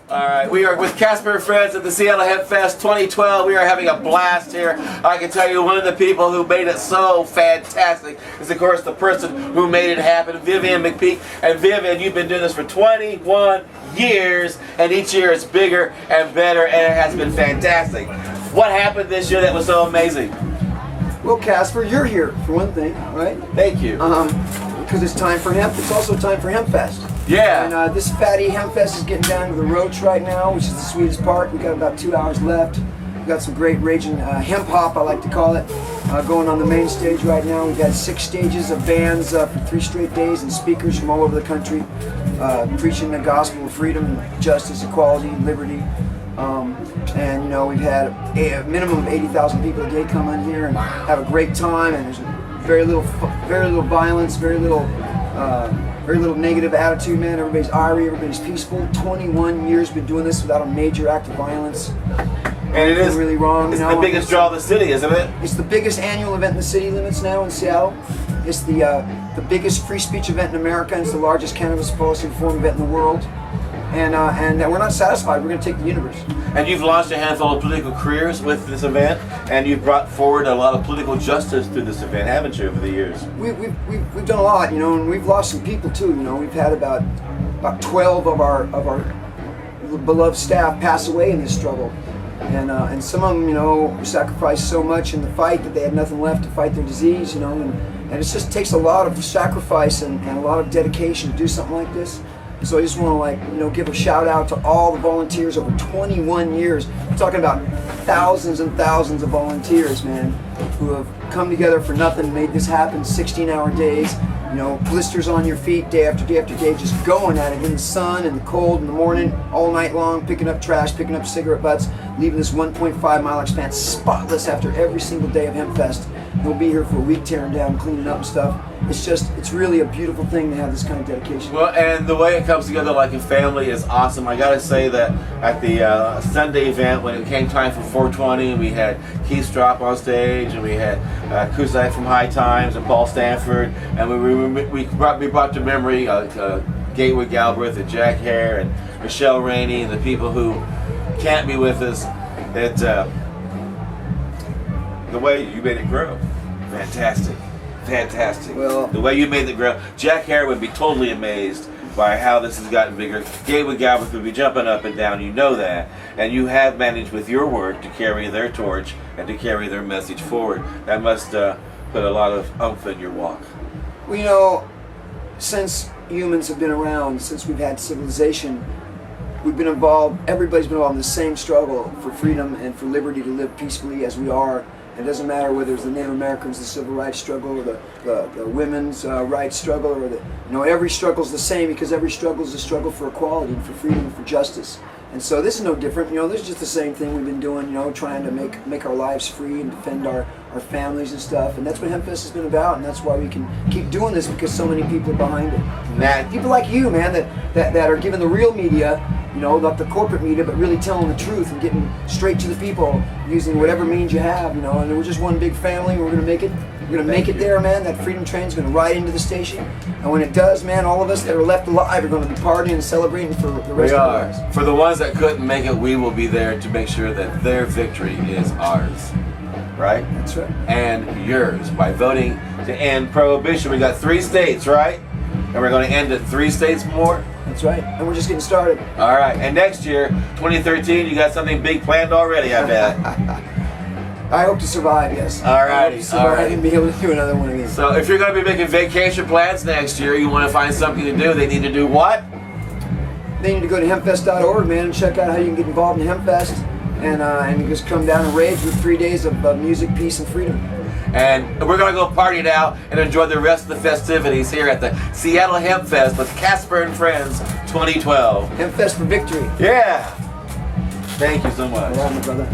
Alright, we are with Casper and friends at the Seattle Hempfest 2012. We are having a blast here. I can tell you one of the people who made it so fantastic is, of course, the person who made it happen, Vivian McPeak. And Vivian, you've been doing this for 21 years, and each year it's bigger and better, and it has been fantastic. What happened this year that was so amazing? Well, Casper, you're here, for one thing, right? Thank you. Because it's time for hemp. It's also time for Hempfest. Yeah. And this fatty Hempfest is getting down to the Roach right now, which is the sweetest part. We got about 2 hours left. We got some great raging hemp hop, I like to call it, going on the main stage right now. We've got 6 stages of bands for 3 straight days and speakers from all over the country, preaching the gospel of freedom, justice, equality, liberty. And you know, we've had a minimum of 80,000 people a day come in here and have a great time. And there's very little violence, very little negative attitude, man. Everybody's irie, everybody's peaceful. 21 years been doing this without a major act of violence. And it is really wrong. It's the biggest draw of the city, isn't it? It's the biggest annual event in the city limits now in Seattle. It's the biggest free speech event in America, and it's the largest cannabis policy reform event in the world. And we're not satisfied. We're going to take the universe. And you've launched a handful of political careers with this event, and you've brought forward a lot of political justice through this event, haven't you, over the years? We've done a lot, you know, and we've lost some people too. You know, we've had about 12 of our beloved staff pass away in this struggle, and some of them, you know, sacrificed so much in the fight that they had nothing left to fight their disease. You know, and it just takes a lot of sacrifice and a lot of dedication to do something like this. So I just want to, like, you know, give a shout out to all the volunteers over 21 years. We're talking about thousands and thousands of volunteers, man, who have come together for nothing, made this happen. 16-hour days, you know, blisters on your feet day after day after day, just going at it in the sun, in the cold, in the morning, all night long, picking up trash, picking up cigarette butts, leaving this 1.5-mile expanse spotless after every single day of Hempfest. We'll be here for a week tearing down, cleaning up and stuff. It's really a beautiful thing to have this kind of dedication. Well, and the way it comes together like a family is awesome. I gotta say that at the Sunday event, when it came time for 420, we had Keith Strop on stage, and we had Kuzai from High Times and Paul Stanford, and we brought to memory Gatewood Galbraith and Jack Hare and Michelle Rainey and the people who can't be with us. The way you made it grow, fantastic. Fantastic. Well, the way you made it grow. Jack Hare would be totally amazed by how this has gotten bigger. Gatewood Galbraith would be jumping up and down, you know that. And you have managed with your work to carry their torch and to carry their message forward. That must put a lot of oomph in your walk. Well, you know, since humans have been around, since we've had civilization, we've been involved, everybody's been involved in the same struggle for freedom and for liberty to live peacefully as we are. It doesn't matter whether it's the Native Americans, the civil rights struggle, or the women's rights struggle, or every struggle is the same, because every struggle is a struggle for equality and for freedom and for justice. And so this is no different. You know, this is just the same thing we've been doing. You know, trying to make our lives free and defend our families and stuff. And that's what Hempfest has been about. And that's why we can keep doing this, because so many people are behind it. People like you, man, that are giving the real media, you know, not the corporate media, but really telling the truth and getting straight to the people using whatever means you have, you know. And we're just one big family. We're gonna make it. We're gonna make it there, man. That freedom train's gonna ride into the station, and when it does, man, all of us that are left alive are gonna be partying and celebrating for the rest of our lives. For the ones that couldn't make it, we will be there to make sure that their victory is ours. Right? That's right. And yours by voting to end prohibition. We got 3 states, right? And we're going to end it 3 states more. That's right. And we're just getting started. All right. And next year, 2013, you got something big planned already, I bet. I hope to survive, yes. All righty. I hope to survive and be able to do another one of these. So if you're going to be making vacation plans next year, you want to find something to do, they need to do what? They need to go to hempfest.org, man, and check out how you can get involved in Hempfest. And just come down and rage with 3 days of music, peace, and freedom. And we're going to go party now and enjoy the rest of the festivities here at the Seattle Hempfest with Casper and Friends 2012. Hempfest for victory. Yeah. Thank you so much. All right, my brother.